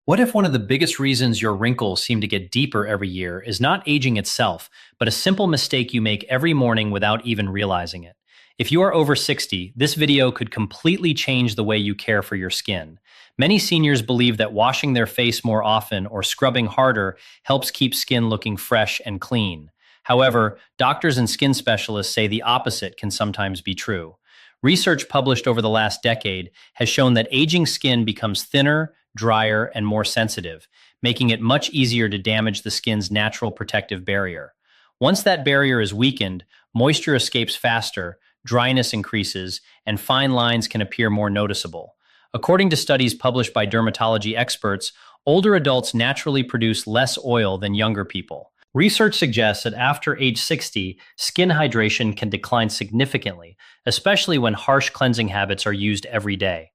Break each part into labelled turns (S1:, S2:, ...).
S1: What if one of the biggest reasons your wrinkles seem to get deeper every year is not aging itself, but a simple mistake you make every morning without even realizing it? If you are over 60, this video could completely change the way you care for your skin. Many seniors believe that washing their face more often or scrubbing harder helps keep skin looking fresh and clean. However, doctors and skin specialists say the opposite can sometimes be true. Research published over the last decade has shown that aging skin becomes thinner, drier, and more sensitive, making it much easier to damage the skin's natural protective barrier. Once that barrier is weakened, moisture escapes faster, dryness increases, and fine lines can appear more noticeable. According to studies published by dermatology experts, older adults naturally produce less oil than younger people. Research suggests that after age 60, skin hydration can decline significantly, especially when harsh cleansing habits are used every day.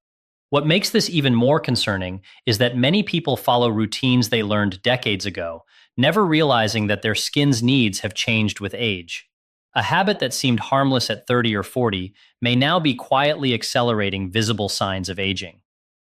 S1: What makes this even more concerning is that many people follow routines they learned decades ago, never realizing that their skin's needs have changed with age. A habit that seemed harmless at 30 or 40 may now be quietly accelerating visible signs of aging.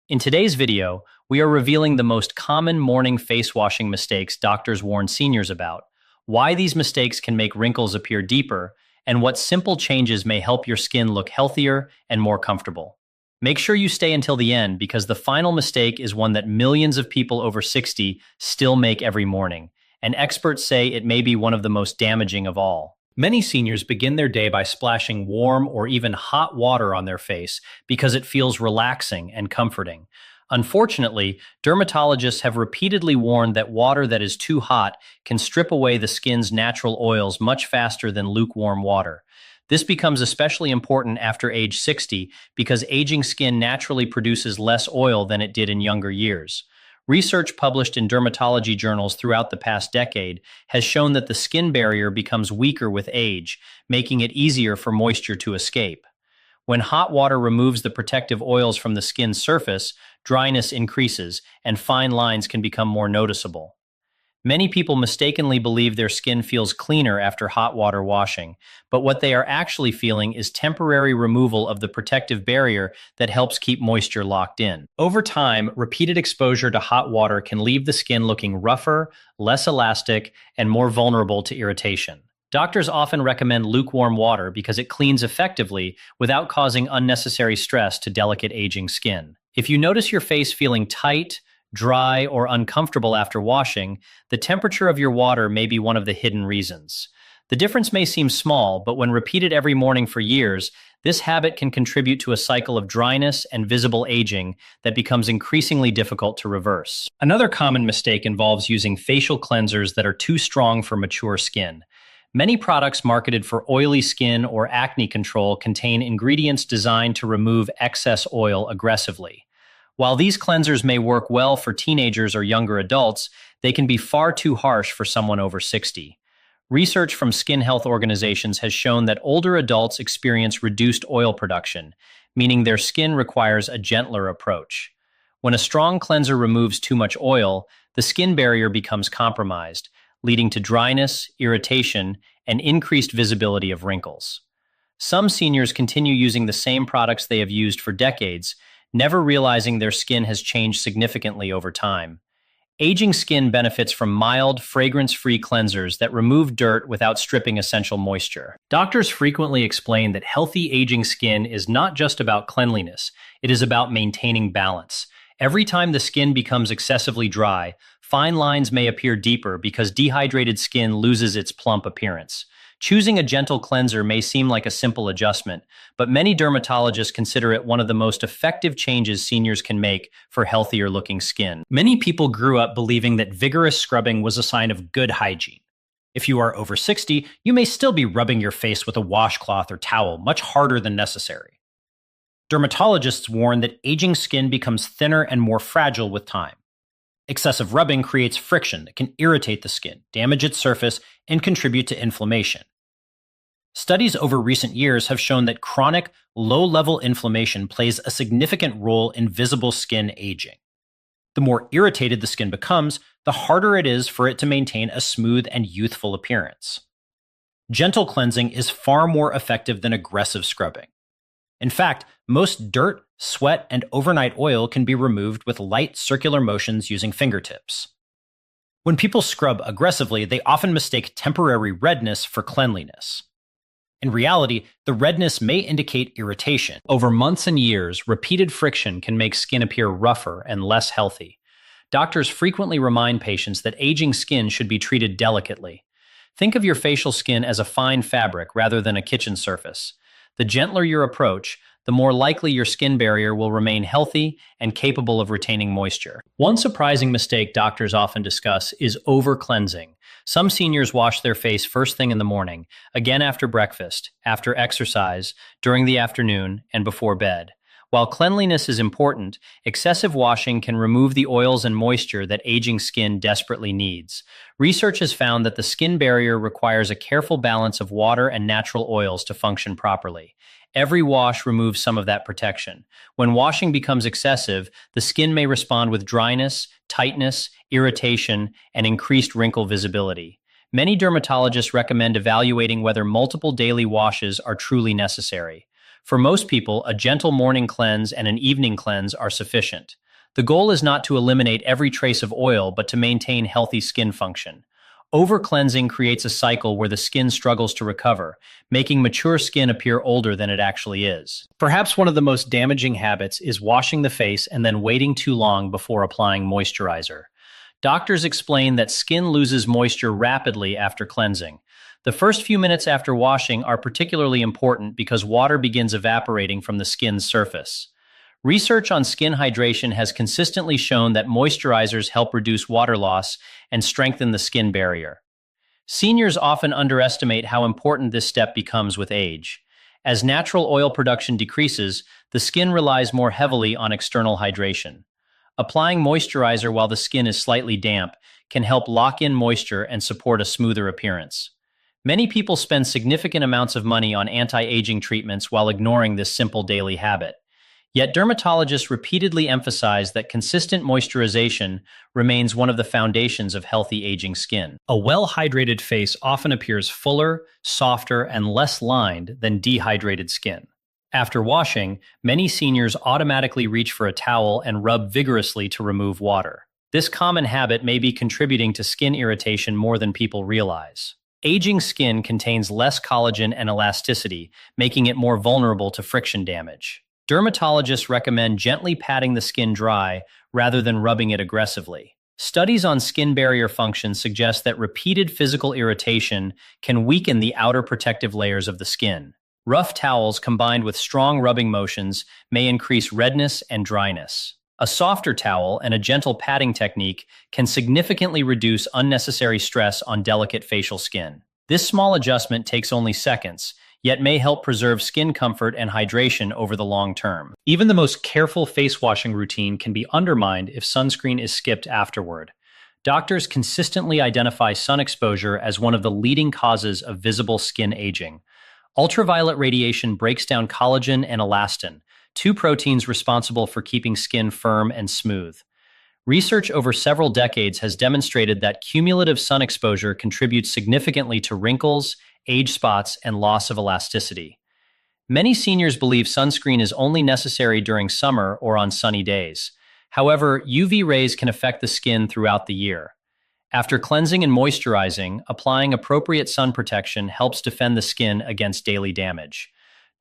S1: In today's video, we are revealing the most common morning face washing mistakes doctors warn seniors about, why these mistakes can make wrinkles appear deeper, and what simple changes may help your skin look healthier and more comfortable. Make sure you stay until the end because the final mistake is one that millions of people over 60 still make every morning, and experts say it may be one of the most damaging of all. Many seniors begin their day by splashing warm or even hot water on their face because it feels relaxing and comforting. Unfortunately, dermatologists have repeatedly warned that water that is too hot can strip away the skin's natural oils much faster than lukewarm water. This becomes especially important after age 60 because aging skin naturally produces less oil than it did in younger years. Research published in dermatology journals throughout the past decade has shown that the skin barrier becomes weaker with age, making it easier for moisture to escape. When hot water removes the protective oils from the skin's surface, dryness increases and fine lines can become more noticeable. Many people mistakenly believe their skin feels cleaner after hot water washing, but what they are actually feeling is temporary removal of the protective barrier that helps keep moisture locked in. Over time, repeated exposure to hot water can leave the skin looking rougher, less elastic, and more vulnerable to irritation. Doctors often recommend lukewarm water because it cleans effectively without causing unnecessary stress to delicate aging skin. If you notice your face feeling tight, dry, or uncomfortable after washing, the temperature of your water may be one of the hidden reasons. The difference may seem small, but when repeated every morning for years, this habit can contribute to a cycle of dryness and visible aging that becomes increasingly difficult to reverse. Another common mistake involves using facial cleansers that are too strong for mature skin. Many products marketed for oily skin or acne control contain ingredients designed to remove excess oil aggressively. While these cleansers may work well for teenagers or younger adults, they can be far too harsh for someone over 60. Research from skin health organizations has shown that older adults experience reduced oil production, meaning their skin requires a gentler approach. When a strong cleanser removes too much oil, the skin barrier becomes compromised, leading to dryness, irritation, and increased visibility of wrinkles. Some seniors continue using the same products they have used for decades, never realizing their skin has changed significantly over time. Aging skin benefits from mild, fragrance-free cleansers that remove dirt without stripping essential moisture. Doctors frequently explain that healthy aging skin is not just about cleanliness, it is about maintaining balance. Every time the skin becomes excessively dry, fine lines may appear deeper because dehydrated skin loses its plump appearance. Choosing a gentle cleanser may seem like a simple adjustment, but many dermatologists consider it one of the most effective changes seniors can make for healthier looking skin. Many people grew up believing that vigorous scrubbing was a sign of good hygiene. If you are over 60, you may still be rubbing your face with a washcloth or towel much harder than necessary. Dermatologists warn that aging skin becomes thinner and more fragile with time. Excessive rubbing creates friction that can irritate the skin, damage its surface, and contribute to inflammation. Studies over recent years have shown that chronic, low-level inflammation plays a significant role in visible skin aging. The more irritated the skin becomes, the harder it is for it to maintain a smooth and youthful appearance. Gentle cleansing is far more effective than aggressive scrubbing. In fact, most dirt, Sweat and overnight oil can be removed with light circular motions using fingertips. When people scrub aggressively, they often mistake temporary redness for cleanliness. In reality, the redness may indicate irritation. Over months and years, repeated friction can make skin appear rougher and less healthy. Doctors frequently remind patients that aging skin should be treated delicately. Think of your facial skin as a fine fabric rather than a kitchen surface. The gentler your approach, the more likely your skin barrier will remain healthy and capable of retaining moisture. One surprising mistake doctors often discuss is over-cleansing. Some seniors wash their face first thing in the morning, again after breakfast, after exercise, during the afternoon, and before bed. While cleanliness is important, excessive washing can remove the oils and moisture that aging skin desperately needs. Research has found that the skin barrier requires a careful balance of water and natural oils to function properly. Every wash removes some of that protection. When washing becomes excessive, the skin may respond with dryness, tightness, irritation, and increased wrinkle visibility. Many dermatologists recommend evaluating whether multiple daily washes are truly necessary. For most people, a gentle morning cleanse and an evening cleanse are sufficient. The goal is not to eliminate every trace of oil, but to maintain healthy skin function. Over-cleansing creates a cycle where the skin struggles to recover, making mature skin appear older than it actually is. Perhaps one of the most damaging habits is washing the face and then waiting too long before applying moisturizer. Doctors explain that skin loses moisture rapidly after cleansing. The first few minutes after washing are particularly important because water begins evaporating from the skin's surface. Research on skin hydration has consistently shown that moisturizers help reduce water loss and strengthen the skin barrier. Seniors often underestimate how important this step becomes with age. As natural oil production decreases, the skin relies more heavily on external hydration. Applying moisturizer while the skin is slightly damp can help lock in moisture and support a smoother appearance. Many people spend significant amounts of money on anti-aging treatments while ignoring this simple daily habit. Yet dermatologists repeatedly emphasize that consistent moisturization remains one of the foundations of healthy aging skin. A well-hydrated face often appears fuller, softer, and less lined than dehydrated skin. After washing, many seniors automatically reach for a towel and rub vigorously to remove water. This common habit may be contributing to skin irritation more than people realize. Aging skin contains less collagen and elasticity, making it more vulnerable to friction damage. Dermatologists recommend gently patting the skin dry rather than rubbing it aggressively. Studies on skin barrier function suggest that repeated physical irritation can weaken the outer protective layers of the skin. Rough towels combined with strong rubbing motions may increase redness and dryness. A softer towel and a gentle patting technique can significantly reduce unnecessary stress on delicate facial skin. This small adjustment takes only seconds, yet may help preserve skin comfort and hydration over the long term. Even the most careful face washing routine can be undermined if sunscreen is skipped afterward. Doctors consistently identify sun exposure as one of the leading causes of visible skin aging. Ultraviolet radiation breaks down collagen and elastin, two proteins responsible for keeping skin firm and smooth. Research over several decades has demonstrated that cumulative sun exposure contributes significantly to wrinkles, age spots, and loss of elasticity. Many seniors believe sunscreen is only necessary during summer or on sunny days. However, UV rays can affect the skin throughout the year. After cleansing and moisturizing, applying appropriate sun protection helps defend the skin against daily damage.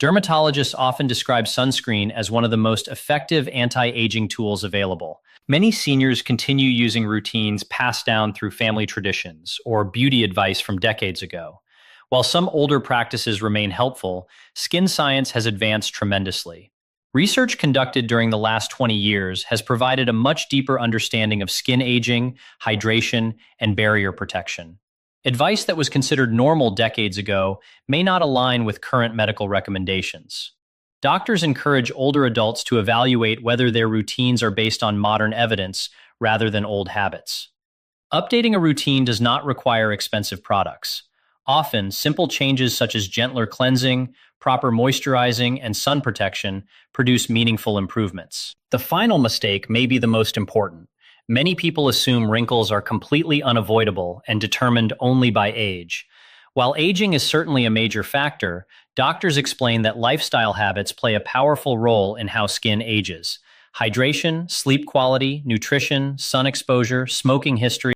S1: Dermatologists often describe sunscreen as one of the most effective anti-aging tools available. Many seniors continue using routines passed down through family traditions or beauty advice from decades ago. While some older practices remain helpful, skin science has advanced tremendously. Research conducted during the last 20 years has provided a much deeper understanding of skin aging, hydration, and barrier protection. Advice that was considered normal decades ago may not align with current medical recommendations. Doctors encourage older adults to evaluate whether their routines are based on modern evidence rather than old habits. Updating a routine does not require expensive products. Often, simple changes such as gentler cleansing, proper moisturizing, and sun protection produce meaningful improvements. The final mistake may be the most important. Many people assume wrinkles are completely unavoidable and determined only by age. While aging is certainly a major factor, doctors explain that lifestyle habits play a powerful role in how skin ages. Hydration, sleep quality, nutrition, sun exposure, smoking history,